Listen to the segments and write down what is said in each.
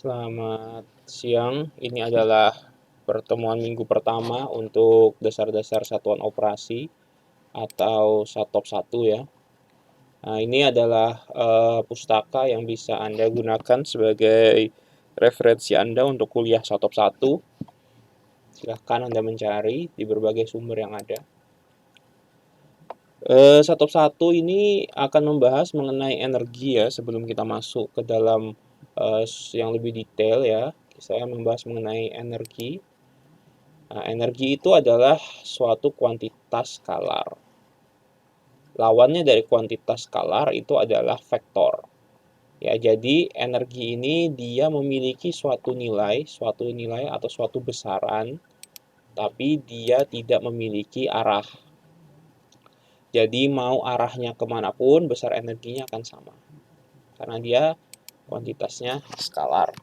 Selamat siang. Ini adalah pertemuan minggu pertama untuk dasar-dasar satuan operasi atau Satop 1 ya. Nah, ini adalah pustaka yang bisa Anda gunakan sebagai referensi Anda untuk kuliah Satop 1. Silahkan Anda mencari di berbagai sumber yang ada. Satop 1 ini akan membahas mengenai energi ya sebelum kita masuk ke dalam yang lebih detail ya. Saya membahas mengenai energi. Nah, energi itu adalah suatu kuantitas skalar. Lawannya dari kuantitas skalar itu adalah vektor. Ya, jadi energi ini dia memiliki suatu nilai atau suatu besaran, tapi dia tidak memiliki arah. Jadi mau arahnya kemanapun, besar energinya akan sama. Karena dia kuantitasnya skalar.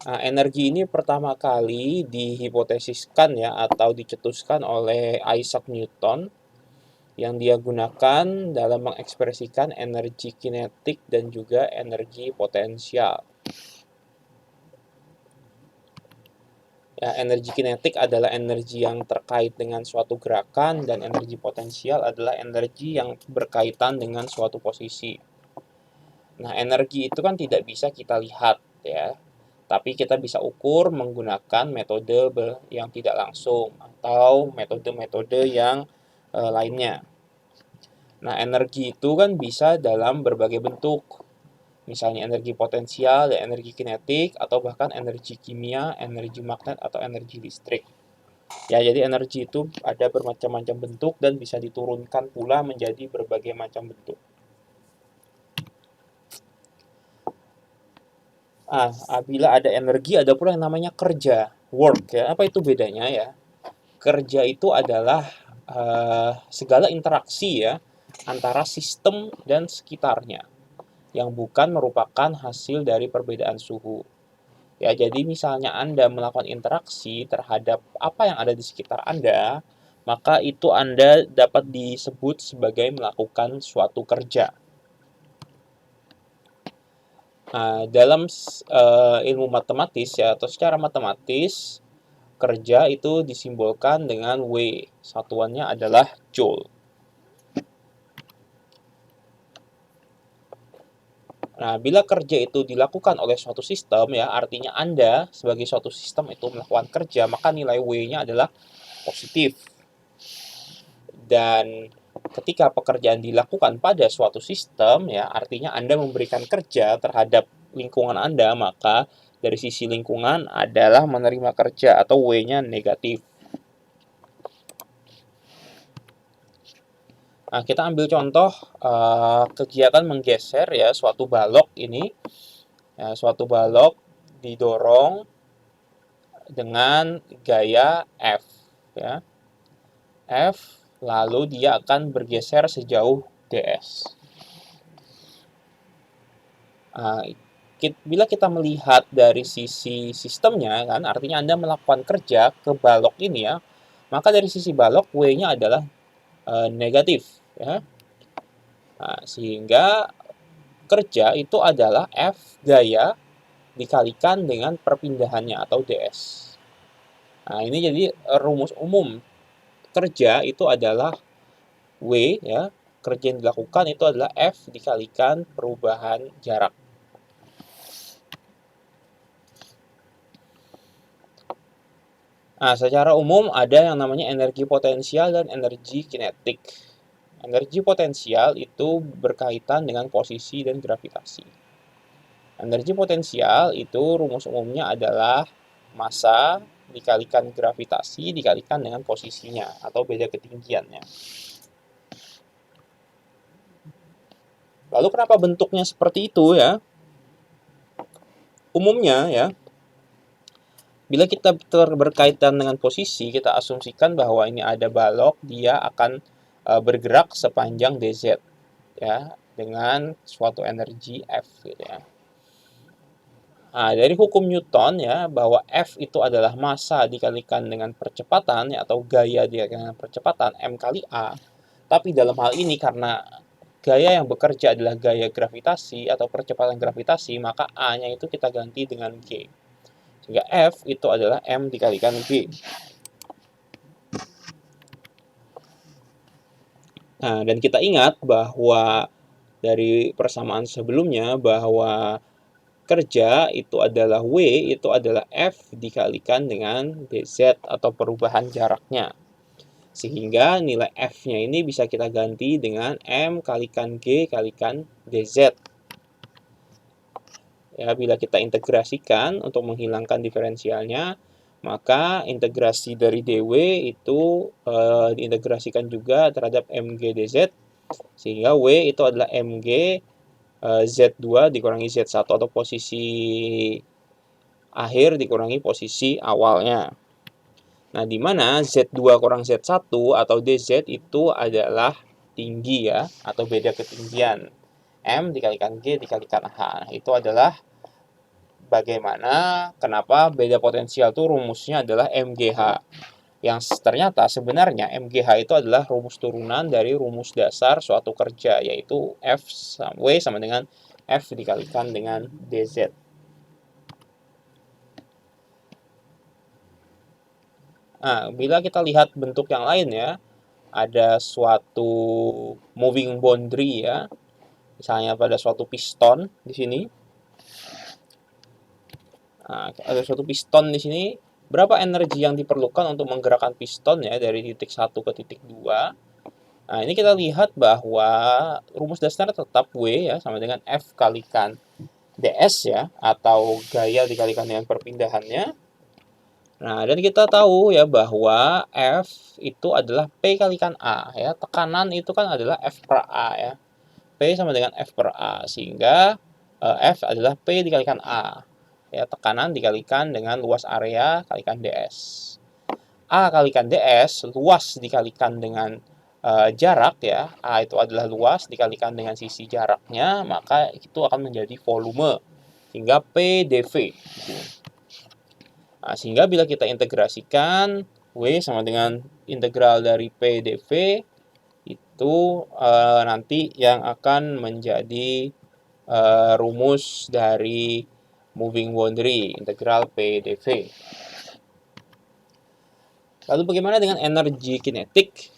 Nah, energi ini pertama kali dihipotesiskan ya atau dicetuskan oleh Isaac Newton yang dia gunakan dalam mengekspresikan energi kinetik dan juga energi potensial. Ya, energi kinetik adalah energi yang terkait dengan suatu gerakan dan energi potensial adalah energi yang berkaitan dengan suatu posisi. Nah, energi itu kan tidak bisa kita lihat ya, tapi kita bisa ukur menggunakan metode yang tidak langsung atau metode-metode yang lainnya. Nah, energi itu kan bisa dalam berbagai bentuk. Misalnya energi potensial dan energi kinetik atau bahkan energi kimia, energi magnet atau energi listrik. Ya, jadi energi itu ada bermacam-macam bentuk dan bisa diturunkan pula menjadi berbagai macam bentuk. Bila ada energi ada pula yang namanya kerja, work ya. Apa itu bedanya ya? Kerja itu adalah segala interaksi ya antara sistem dan sekitarnya yang bukan merupakan hasil dari perbedaan suhu. Ya, jadi misalnya Anda melakukan interaksi terhadap apa yang ada di sekitar Anda, maka itu Anda dapat disebut sebagai melakukan suatu kerja. Nah, dalam ilmu matematis ya atau secara matematis, kerja itu disimbolkan dengan W. Satuannya adalah joule. Nah, bila kerja itu dilakukan oleh suatu sistem ya, artinya Anda sebagai suatu sistem itu melakukan kerja, maka nilai W-nya adalah positif. Dan ketika pekerjaan dilakukan pada suatu sistem ya, artinya Anda memberikan kerja terhadap lingkungan Anda, maka dari sisi lingkungan adalah menerima kerja atau W-nya negatif. Nah, kita ambil contoh kegiatan menggeser ya suatu balok ini. Ya, suatu balok didorong dengan gaya F ya. F lalu dia akan bergeser sejauh ds. Nah, bila kita melihat dari sisi sistemnya kan artinya Anda melakukan kerja ke balok ini ya, maka dari sisi balok W-nya adalah negatif ya. Nah, sehingga kerja itu adalah F gaya dikalikan dengan perpindahannya atau ds. Nah, ini jadi rumus umum kerja itu adalah W ya, kerja yang dilakukan itu adalah F dikalikan perubahan jarak. Nah, secara umum ada yang namanya energi potensial dan energi kinetik. Energi potensial itu berkaitan dengan posisi dan gravitasi. Energi potensial itu rumus umumnya adalah massa dikalikan gravitasi dikalikan dengan posisinya atau beda ketinggiannya. Lalu kenapa bentuknya seperti itu ya? Umumnya ya, bila kita berkaitan dengan posisi, kita asumsikan bahwa ini ada balok, dia akan bergerak sepanjang dz ya, dengan suatu energi F gitu ya. Nah, dari hukum Newton ya, bahwa F itu adalah massa dikalikan dengan percepatan ya, atau gaya dikalikan dengan percepatan M kali A. Tapi dalam hal ini karena gaya yang bekerja adalah gaya gravitasi atau percepatan gravitasi, maka A-nya itu kita ganti dengan G. Sehingga F itu adalah M dikalikan G. Nah, dan kita ingat bahwa dari persamaan sebelumnya bahwa kerja itu adalah W, itu adalah F dikalikan dengan dz atau perubahan jaraknya. Sehingga nilai F-nya ini bisa kita ganti dengan M kalikan G kalikan dz. Ya, bila kita integrasikan untuk menghilangkan diferensialnya, maka integrasi dari dw itu diintegrasikan juga terhadap mg dz, sehingga w itu adalah mg z2 dikurangi z1 atau posisi akhir dikurangi posisi awalnya. Nah, di mana z2 kurang z1 atau dz itu adalah tinggi ya, atau beda ketinggian. M dikalikan G dikalikan H. Nah, itu adalah bagaimana, kenapa beda potensial itu rumusnya adalah MGH. Yang ternyata sebenarnya MGH itu adalah rumus turunan dari rumus dasar suatu kerja, yaitu W sama dengan F dikalikan dengan DZ. Nah, bila kita lihat bentuk yang lain ya, ada suatu moving boundary ya, misalnya pada suatu piston di sini. Nah, ada suatu piston di sini. Berapa energi yang diperlukan untuk menggerakkan piston ya dari titik 1 ke titik 2? Nah, ini kita lihat bahwa rumus dasar tetap W ya sama dengan F kalikan ds ya, atau gaya dikalikan dengan perpindahannya. Nah, dan kita tahu ya bahwa F itu adalah P kalikan A ya. Tekanan itu kan adalah F per A ya. P sama dengan F per A, sehingga F adalah P dikalikan A. Ya, tekanan dikalikan dengan luas area kalikan ds. A kalikan ds, luas dikalikan dengan jarak ya. A itu adalah luas dikalikan dengan sisi jaraknya, maka itu akan menjadi volume. Hingga P dV. Nah, sehingga bila kita integrasikan, W sama dengan integral dari P dV, itu nanti yang akan menjadi rumus dari moving boundary, integral P dV. Lalu bagaimana dengan energi kinetik?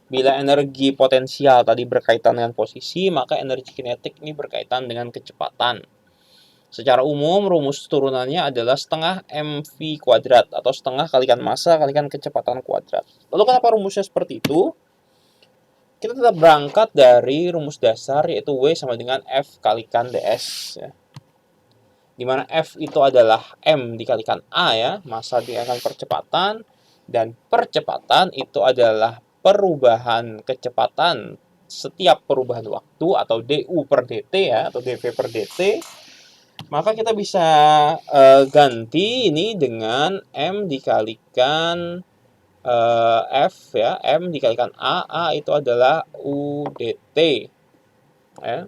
Bila energi potensial tadi berkaitan dengan posisi, maka energi kinetik ini berkaitan dengan kecepatan. Secara umum, rumus turunannya adalah setengah mv kuadrat atau setengah kalikan massa kalikan kecepatan kuadrat. Lalu kenapa rumusnya seperti itu? Kita tetap berangkat dari rumus dasar, yaitu W sama dengan F kalikan ds. Ya. Dimana F itu adalah M dikalikan A ya, massa dikalikan percepatan, dan percepatan itu adalah perubahan kecepatan setiap perubahan waktu atau du per dt ya, atau dv per dt. Maka kita bisa ganti ini dengan M dikalikan F ya, M dikalikan A itu adalah UDT ya.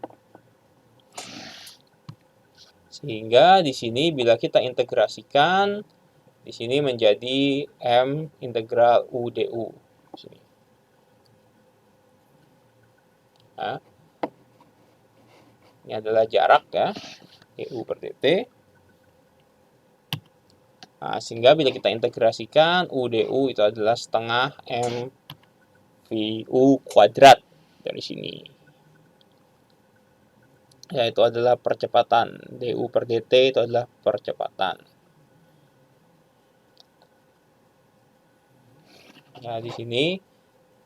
Sehingga di sini bila kita integrasikan, di sini menjadi M integral UDU. Nah, ini adalah jarak ya, du per dt. Nah, sehingga bila kita integrasikan, UDU itu adalah setengah MVU kuadrat dari sini. Yaitu adalah percepatan. du per dt itu adalah percepatan. Ya, di sini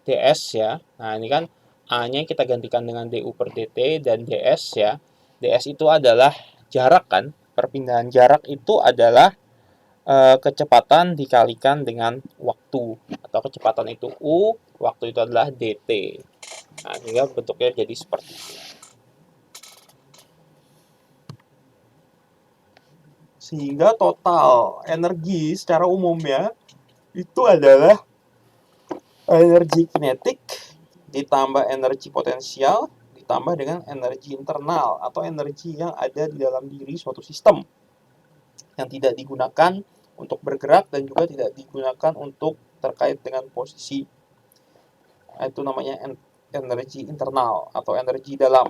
ds ya. Nah, ini kan A-nya kita gantikan dengan du per dt dan ds ya. ds itu adalah jarak kan. Perpindahan jarak itu adalah kecepatan dikalikan dengan waktu, atau kecepatan itu U, waktu itu adalah dt. Nah, sehingga bentuknya jadi seperti itu. Sehingga total energi secara umumnya itu adalah energi kinetik ditambah energi potensial ditambah dengan energi internal atau energi yang ada di dalam diri suatu sistem yang tidak digunakan untuk bergerak dan juga tidak digunakan untuk terkait dengan posisi. Itu namanya energi internal atau energi dalam.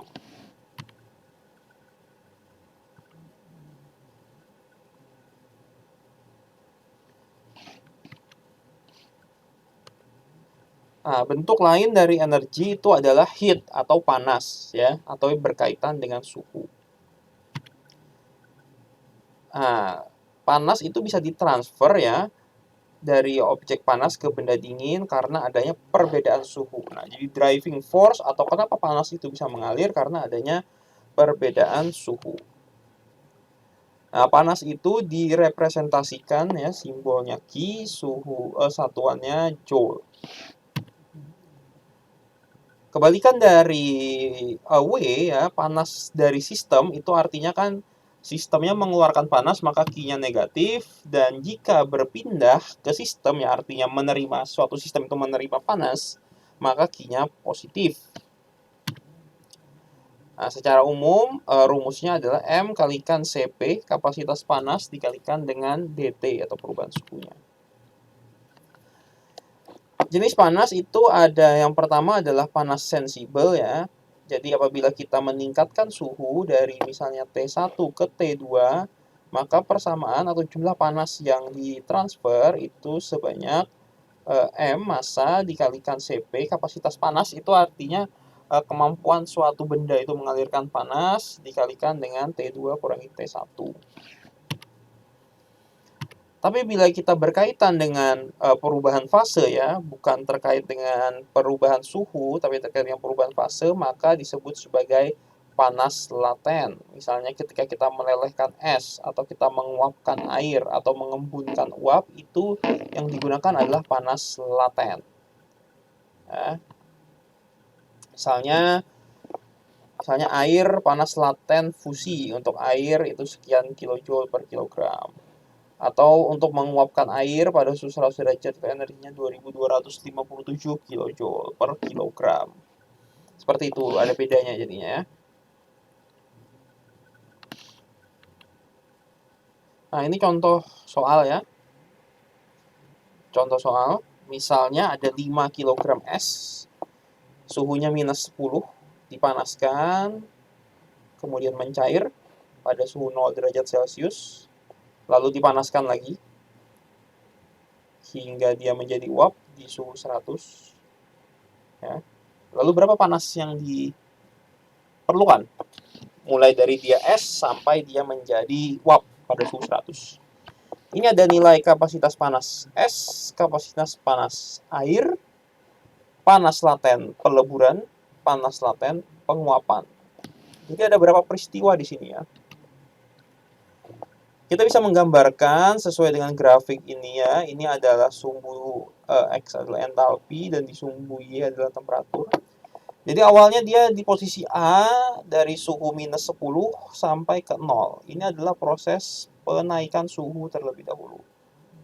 Nah, bentuk lain dari energi itu adalah heat atau panas ya, atau berkaitan dengan suhu. Nah, panas itu bisa ditransfer ya dari objek panas ke benda dingin karena adanya perbedaan suhu. Nah, jadi driving force atau kenapa panas itu bisa mengalir karena adanya perbedaan suhu. Nah, panas itu direpresentasikan ya, simbolnya Ki, suhu satuannya Joule. Kebalikan dari W ya, panas dari sistem itu artinya kan sistemnya mengeluarkan panas maka Q-nya negatif, dan jika berpindah ke sistem ya artinya menerima suatu sistem itu menerima panas maka Q-nya positif. Nah, secara umum rumusnya adalah M kalikan Cp, kapasitas panas, dikalikan dengan dt atau perubahan suhunya. Jenis panas itu ada yang pertama adalah panas sensibel ya. Jadi apabila kita meningkatkan suhu dari misalnya T1 ke T2, maka persamaan atau jumlah panas yang ditransfer itu sebanyak M massa dikalikan Cp, kapasitas panas itu artinya kemampuan suatu benda itu mengalirkan panas dikalikan dengan T2 kurangi T1. Tapi bila kita berkaitan dengan perubahan fase ya, bukan terkait dengan perubahan suhu, tapi terkait dengan perubahan fase, maka disebut sebagai panas laten. Misalnya ketika kita melelehkan es, atau kita menguapkan air, atau mengembunkan uap, itu yang digunakan adalah panas laten. Ya. Misalnya air panas laten fusi, untuk air itu sekian kilojoule per kilogram. Atau untuk menguapkan air pada suhu 100 derajat itu energinya 2257 kJ per kilogram. Seperti itu, ada bedanya jadinya ya. Nah, ini contoh soal ya. Contoh soal, misalnya ada 5 kg es, suhunya minus 10, dipanaskan, kemudian mencair pada suhu 0 derajat Celcius, lalu dipanaskan lagi hingga dia menjadi uap di suhu 100 ya. Lalu berapa panas yang diperlukan? Mulai dari dia es sampai dia menjadi uap pada suhu 100. Ini ada nilai kapasitas panas es, kapasitas panas air, panas laten peleburan, panas laten penguapan. Jadi ada berapa peristiwa di sini ya. Kita bisa menggambarkan sesuai dengan grafik ini ya. Ini adalah sumbu X adalah entalpi dan di sumbu Y adalah temperatur. Jadi awalnya dia di posisi A dari suhu minus 10 sampai ke 0. Ini adalah proses penaikan suhu terlebih dahulu.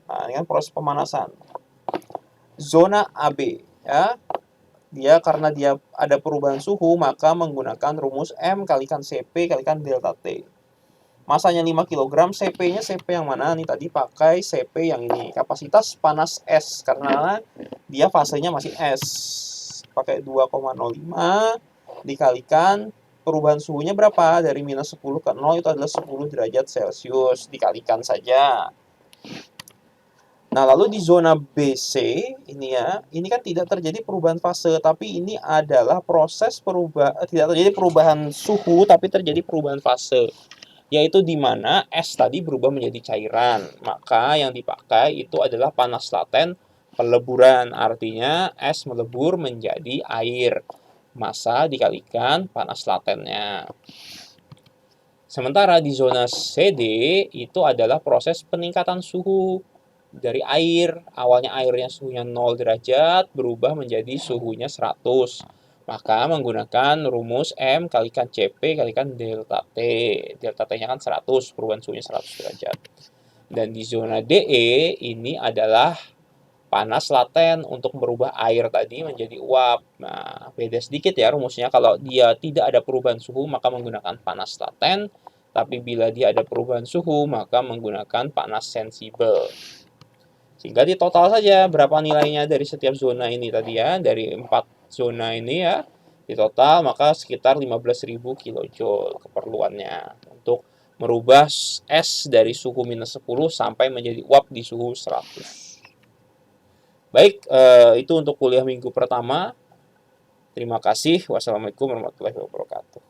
Nah, ini kan proses pemanasan. Zona AB ya. Dia karena dia ada perubahan suhu maka menggunakan rumus M kalikan Cp kalikan delta T. Masanya 5 kg, Cp-nya Cp yang mana? Nih tadi pakai Cp yang ini. Kapasitas panas es karena dia fasenya masih es. Pakai 2,05 dikalikan perubahan suhunya berapa? Dari minus 10 ke 0 itu adalah 10 derajat Celcius. Dikalikan saja. Nah, lalu di zona BC ini ya, ini kan tidak terjadi perubahan fase, tapi ini adalah proses tidak terjadi perubahan suhu, tapi terjadi perubahan fase. Yaitu di mana es tadi berubah menjadi cairan. Maka yang dipakai itu adalah panas laten peleburan. Artinya es melebur menjadi air. Massa dikalikan panas latennya. Sementara di zona CD itu adalah proses peningkatan suhu dari air. Awalnya airnya suhunya 0 derajat berubah menjadi suhunya 100. Maka menggunakan rumus M kalikan Cp kalikan delta T. Delta T-nya kan 100, perubahan suhunya 100 derajat. Dan di zona DE ini adalah panas laten untuk merubah air tadi menjadi uap. Nah, beda sedikit ya rumusnya. Kalau dia tidak ada perubahan suhu maka menggunakan panas laten. Tapi bila dia ada perubahan suhu maka menggunakan panas sensibel. Sehingga di total saja berapa nilainya dari setiap zona ini tadi ya. Dari 4 zona ini ya, di total maka sekitar 15.000 kilojoule keperluannya untuk merubah es dari suhu minus 10 sampai menjadi uap di suhu 100. Baik, itu untuk kuliah minggu pertama. Terima kasih. Wassalamualaikum warahmatullahi wabarakatuh.